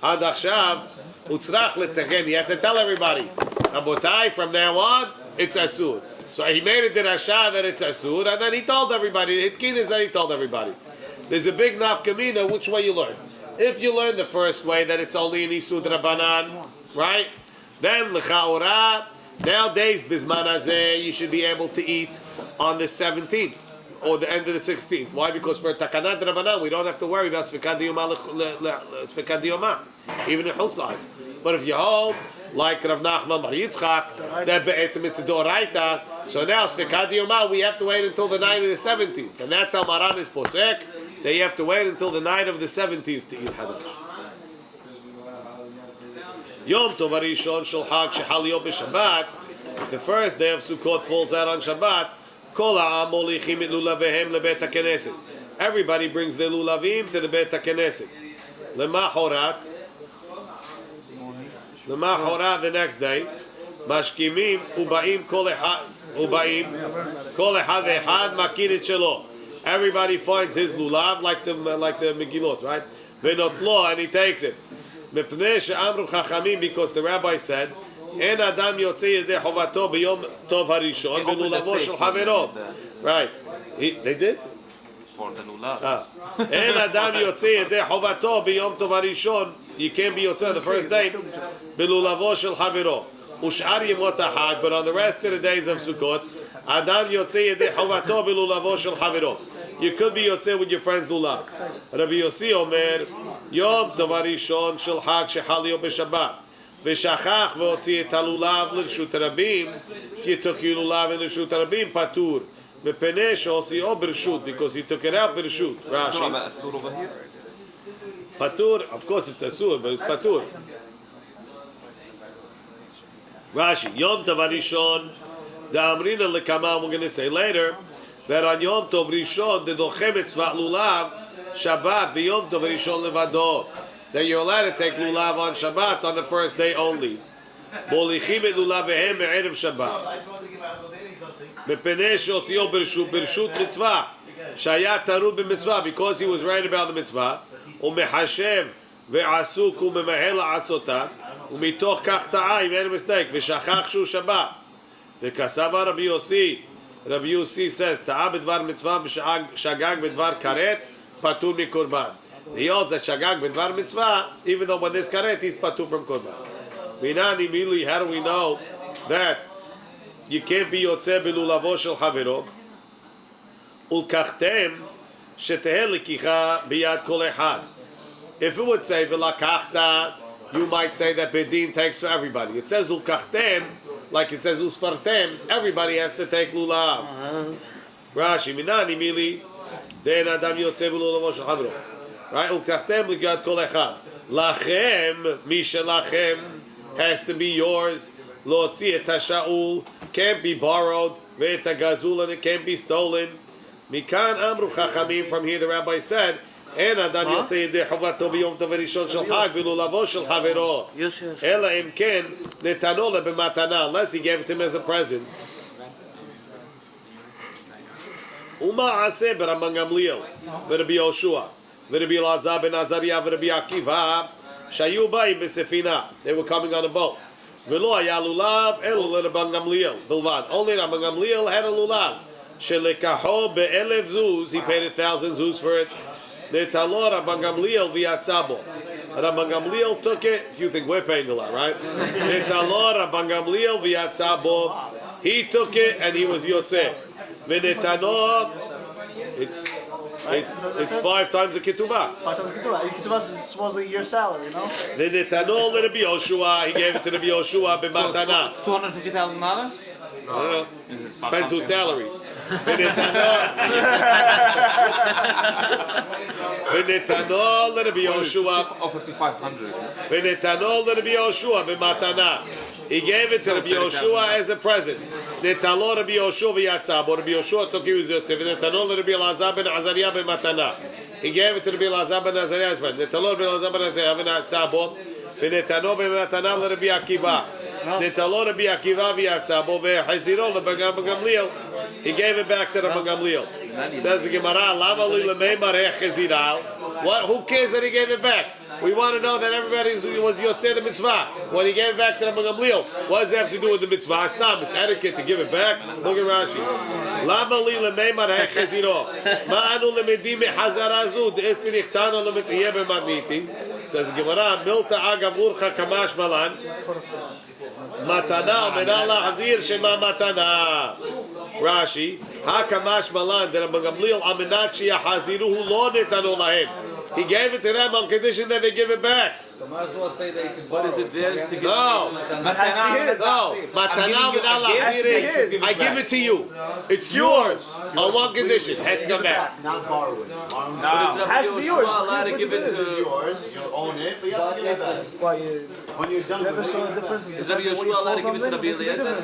Ad achshav, utzrach l'tegen, he had to tell everybody, Rabotai, from now on, it's asur. So he made it derasha that it's asur, and then he told everybody, itkin is that he told everybody. There's a big nafkamina, which way you learn. If you learn the first way, that it's only an isud rabanan, right? Then l'chaora, nowadays bisman hazeh, you should be able to eat on the 17th or the end of the 16th. Why? Because for takanat rabbanan, we don't have to worry about sfikad diyoma, even in chutz la'aretz. But if you hold like Rav Nachman bar Yitzchak, that be'etzem it's a doraita. So now sfikad diyoma, we have to wait until the night of the 17th, and that's how Maran is posek. That you have to wait until the night of the 17th to eat hadash. Yom Tov Harishon Shel Chag Shechal Yom B'Shabbat. If the first day of Sukkot falls out on Shabbat, Kol ha'am molichim et lulavehem lebet haKnesset. Everybody brings their lulavim to the Bet HaKnesset. Lemachorat, the next day, mashkimim ubaim kol echad ve'echad makin et shelo. Everybody finds his lulav like the Megillot, right? Venotlo, and he takes it. Mepnei she'amru chachamim, because the rabbi said, En adam yotzei yedei chovato b'yom tov harishon b'lulavo shel havero. Right? They did. For the lulav. En adam yotzei yedei chovato b'yom tov harishon. You can't be yotzei the first day b'lulavo shel havero. Ushar yemot ha'chag, but on the rest of the days of Sukkot, adam yotzei yedei chovato b'lulavo shel havero. You could be yotzei with your friend's lulav. Rabbi Yossi Omer, Yom Tov Harishon Shel Chag Shechal Yom B'Shabbat. V'shachach v'otzi et halulav l'rshut harabim. If you took your lulav in l'rshut harabim, patur. Mepenei she'osio b'rshut, because he took it out b'rshut. Rashi. Asur over here. Patur, of course it's asur, but it's patur. Rashi. Yom Tov Harishon. The Amrina lekama, we're going to say later, that on Yom Tov Rishon, the dochem etzvat lulav, Shabbat, b'Yom Tov Rishon levado. That you're allowed to take lulav on Shabbat on the first day only. Molichim et lulavehem me'erev Shabbat. Mepenei she'otio b'rshut mitzvah. Shaya tarud b'mitzvah, because he was right about the mitzvah. Umehashev ve'asuk umemahel la'asota. Umitoch kach ta'a, he made a mistake. V'shachach shu Shabbat. V'kasava Rabbi Yossi. Rabbi Yossi says, Ta'a b'dvar mitzvah v'shagag b'dvar karet, patur mikorban. He holds that shagag b'dvar mitzvah, even though when there's karet, he's patur from korban. Minani mili, how do we know that you can't be yotzeh b'lulavo shel havero? Ulkachtem sheteheh lekicha b'yad kol echad. If it would say v'lakachta, you might say that bedin takes for everybody. It says ulkachtem, like it says usfartem, everybody has to take lulav. Rashi, minani mili, then adam yotzeh b'lulavo shel havero. Right? Ulkachtem l'yad kol echad. Lachem, mishelachem, has to be yours. Lo tzii et hasha'ul, can't be borrowed. Ve'et hagazul, and it can't be stolen. Mikan amru chachamim, from here the rabbi said, En adam yotzei yedei chovato b'yom tov harishon shel chag v'lulavo shel havero. Ela im ken netano le b'matana, unless he gave it to him as a present. Uma aseh b'Rabban Gamliel v'Rabbi Yoshua v'Rabbi Elazar ben Azariah v'Rabbi Akiva shayu ba'im b'sefina. They were coming on a boat. V'lo haya lulav elo l'Rabban Gamliel bilvad. Only Rabban Gamliel had a lulav. Shelekaho be'elev zuz. He paid 1,000 zuz for it. Netalo Rabban Gamliel v'yatzabo. Rabban Gamliel took it. If you think we're paying a lot, right? Netalo Rabban Gamliel v'yatzabo. He took it and he was yotzeh. V'netano, it's 5 times the ketubah. 5 times the ketubah. Ketubah is supposedly your salary, you know? V'netano l'Rabbi Yoshua. He gave it to Rabbi Yoshua b'matana. It's $250,000? Depends whose salary. V'netano l'Rabbi Yoshua. Oh, 5,500. V'netano l'Rabbi Yoshua b'matana. He gave it to Rabbi Yoshua as a present. Netalo Rabbi Yoshua v'yatzabo. Rabbi Yoshua took him as yotzeh. V'netano l'Rabbi Elazar ben Azariah b'matana. He gave it to Rabbi Elazar ben Azariah as a present. Netalo Rabbi Elazar ben Azariah v'yatzabo. V'netano b'matana l'Rabbi Akiva. Netalo Rabbi Akiva v'yatzabo v'chaziro l'Rabban Gamliel. He gave it back to Rabban Gamliel. Says the Gemara, Lama li l'mei mareh chaziral. What? Who cares that he gave it back? We want to know that everybody was yotzei the mitzvah. When he gave it back to Rabban Gamliel, what does it have to do with the mitzvah? It's not. It's etiquette to give it back. Look at Rashi. Lama li l'mei mareh chaziro. Ma'anu l'medim mehazara zu. De'etzi nichtano l'metiyeh b'madniti. Says the Gemara, Milta agav urcha kamash malan. Matana menala hazir shema matana. Rashi, ha kamash malan. That Rabban Gamliel amenat sheyahaziruhu lo netano lahem. He gave it to them on condition that they give it back. So might as well say they can What is it theirs to give? No. Matana without lachzir. I give it to you. It's yours on one condition. It has to come back. Not borrowing. It has to be yours. allowed to give it This is to. yours. You own it, but you have to give it back. Why, When you're done never with saw it. a difference in Is Rabbi Yeshua allowed to give it to Rabbi Eliezer?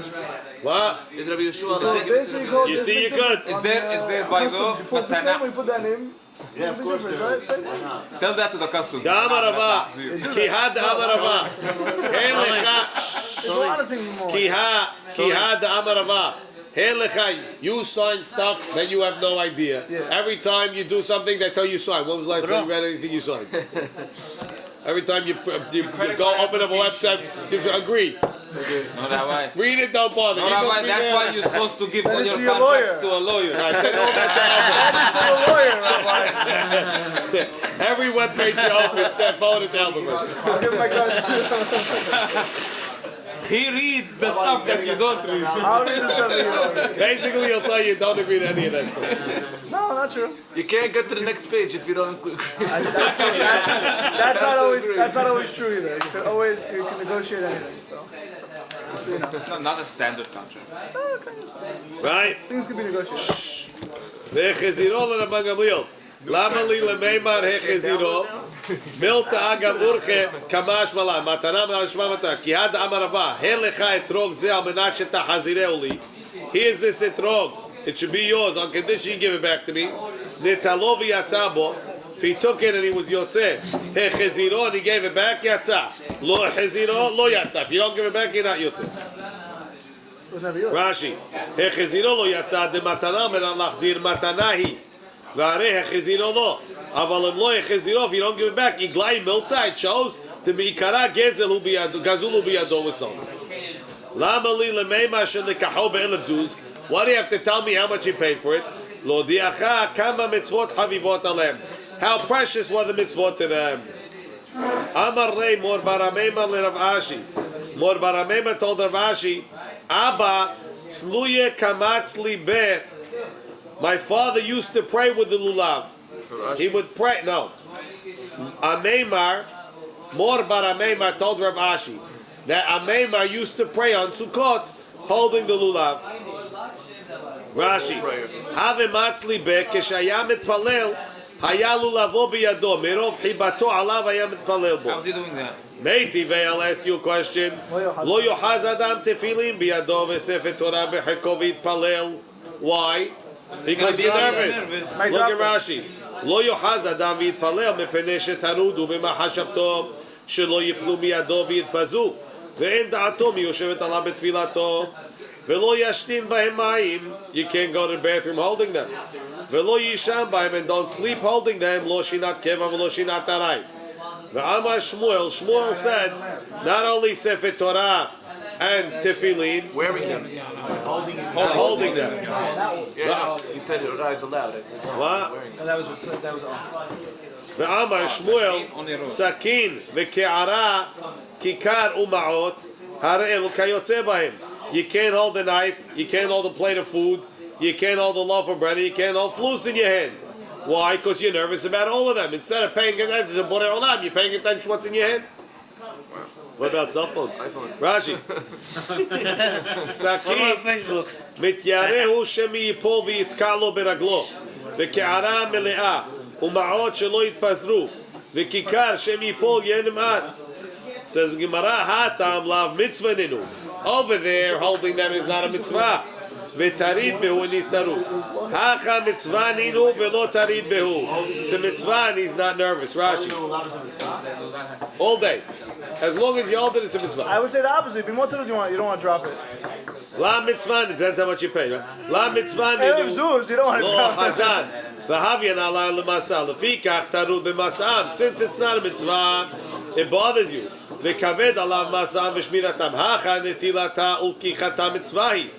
What? Is Rabbi Yeshua allowed to give it? You see, you could. Is there by law You put this name, matana? we put that name. Yeah, of course there is. Why not? Tell that to the customs. Amarava. Kihad Amarava. There's a lot of things more. Kihad Amarava. You sign stuff that you have no idea. Yeah. Every time you do something, they tell you sign. When was the last time you read anything you signed? Every time you go open up a website, you say, agree. No, Rabbi. Read it, don't bother. No, You don't Rabbi, read that's it. why you're supposed to give Send all it your to your contracts lawyer. to a lawyer. All right, send all that Add it to the lawyer, Rabbi. to Albert. Every webpage you open, send phone to Albert. I'll give my guys. He reads the stuff that you don't read. I'll read it to you. Basically, he'll tell you don't agree to any of that stuff. No, not true. You can't get to the next page if you don't agree. That's not always true either. You can negotiate anything. So, just so you know. No, not a standard contract. Right? Things can be negotiated. והחזירו לרבן גמליאל. למה לי למימר החזירו? מילתא אגב אורחה כמש מלא. מתנה מלשמה מתנה. כי עד אמר רבה, הן לך אתרוג זה על מנת שתחזירהו לי. Here's this etrog. It should be yours on condition you give it back to me. נטלו ויצא בו. If he took it and he was יוצא, החזירו and he gave it back, יצא. לא החזירו, לא יצא. If you don't give it back, you're not יוצא. It was never yours. רש"י, החזירו לא יצא, דמתנה מנת להחזיר מתנה היא. והרי החזירו לא. אבל אם לא החזירו, if you don't give it back, יגלי מילתא, it shows, דמעיקרא גזל הוא בידו וסנון. למה לי למימה שלקחו באלף זוז? Why do you have to tell me how much you paid for it? להודיעך כמה מצוות חביבות עליהם. How precious were the mitzvot to them. Amar Rei Mor Baramema le Rav Ashi. Mor Baramema told Rav Ashi, Abba, Sluye Kamatz Libe. My father used to pray with the lulav. He would pray. No. Ameimar, Mor Baramema told Rav Ashi that Ameimar used to pray on Sukkot holding the lulav. Rashi, Have Matzli Be Keshaya Mitpalel. Hayalu lavo biyado merov hibato alav hayam mitpalel bo. How's he doing that? Meiti, I'll ask you a question. Lo yochaz adam tefillin biyado v'sefer Torah b'cheko v'yitpalel. Why? Because you're nervous. Look at Rashi. Lo yochaz adam v'yitpalel mepenei shetarudu b'machashavto shelo yiplu biyado v'yitpazu ve'en da'ato miyoshevet alav betfilato ve'lo yashnin b'hem mayim. You can't go to the bathroom holding them. V'lo yisham b'hem, and don't sleep holding them. Lo shinat keva v'lo shinat aray. V'amar Shmuel said, not only Sefer Torah and Tefillin, Wearing them. holding them. Yeah, he said it is allowed. I said, What? That was on. V'amar Shmuel, Sakin v'ke'ara kikar u'ma'ot hara'elu kayotze b'hem. You can't hold a knife, you can't hold a plate of food, you can't hold a loaf of bread, you can't hold flus in your hand. Why? Because you're nervous about all of them. Instead of paying attention to Borei Olam, you're paying attention to what's in your hand. What about cell phones? iPhones. Rashi. Sakin mityarehu shemi yipol v'yitka lo beraglo v'ke'ara mele'a u'ma'ot shelo yitpazru v'kikar shemi yipol yenim'as. Says Gemara, hatam lav mitzvah ninu. Over there, holding them is not a mitzvah. V'tarid behu nistaru. Hacha mitzvah ninu v'lo tarid behu. It's a mitzvah and he's not nervous. Rashi. All day. As long as you hold it, it's a mitzvah. I would say the opposite. Be more to you don't want to drop it. La mitzvah, depends how much you pay, right? La mitzvah Elif ninu. zuz, you don't want to Lo drop it. hazan. V'havyan ala l'masa. Lefikach tarud b'masam. Since it's not a mitzvah, it bothers you. V'kaved alav masam v'shmiratam. Hacha netilata ulkichata mitzvahi.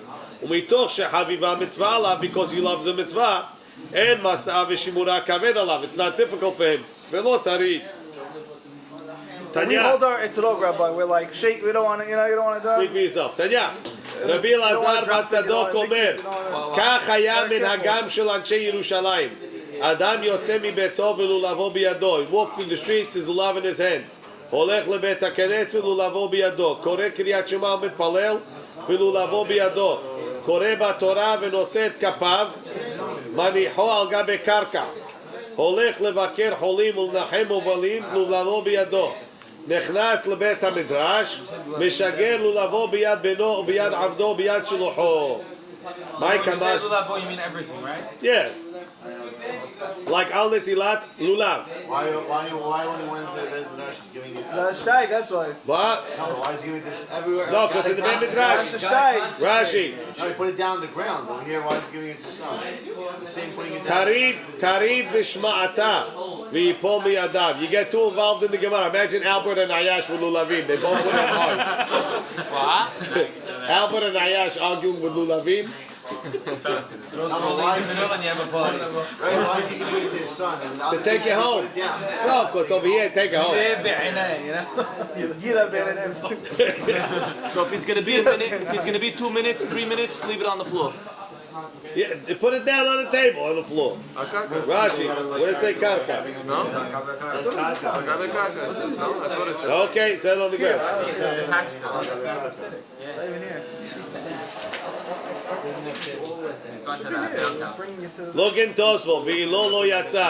Umitoch shehaviva mitzvah alav, because he loves the mitzvah. And masa v'shimura kaved alav. It's not difficult for him. V'lo tarid. When we Tanya. hold our etrog, Rabbi, we're like, shake, we don't want to, you don't want to do Speak it. for yourself. Tanya. Rabbi Elazar Batzadok Omer, כך היה מנהגם של אנשי ירושלים. אדם יוצא מביתו ולולבו בידו. He walked through the streets, his lulav in his hand. הולך לבית הכנסת ולולבו בידו, קורא קריאת שמע ומתפלל ולולבו בידו, קורא בתורה ונושא את כפיו, מניחו על גבי קרקע, הולך לבקר חולים ולנחם מובלים, לולבו בידו, נכנס לבית המדרש, משגר לולבו ביד בנו, ביד עבדו, ביד שלוחו. My When you say kamash. lulav, you mean everything, right? Yeah. Like al netilat lulav. Why when he went to the Beit Midrash, he's giving it to That's steig, that's why. What? No, but why is he giving this everywhere? No, because in the Beit Midrash. The steig. Rashi. No, he put it down on the ground. Over here, why is he giving it to his son? The same putting it down. Tarid b'shma'ata v'yipol miyadav. You get too involved in the Gemara. Imagine Albert and Ayash with lulavim. They both put on ours. Albert and Ayash arguing with lulavim. Throw something in the middle and you have a party. Right? Why is he giving it to his son? And To take it home. Put it down. No, of course, over here, take it home. You know? Gira ben. So if he's gonna be a minute, if he's gonna be 2 minutes, 3 minutes, leave it on the floor. Yeah, they put it down on the table, on the floor. Rashi, where does it say karka? No? I thought it said. Okay, set it on the ground. Look in Tosfot, ve'ilo lo yatsa.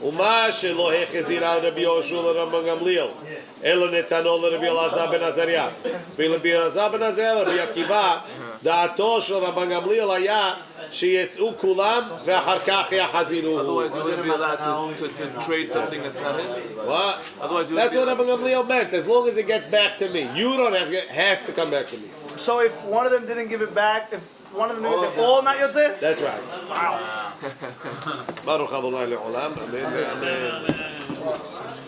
Uma shelo hechezira Rabbi Yoshua l'Rambam Gamliel. Elo netano l'Rabbi Elazar ben Azariah. Ve'Rabbi Elazar ben Azariah, Rabbi Akiva, da'ato shel Rabban Gamliel haya שיצאו כולם ואחר כך יחזירו. Otherwise, he wouldn't be allowed to trade something that's not his. What? Otherwise, he That's wouldn't what be Rabbi Gamliel meant. As long as it gets back to me, you don't have it has to come back to me. So if one of them didn't give it back, if one of them didn't, they're all not Yotzeh? That's right. Baruch Adonai le'olam. Amen. Amen.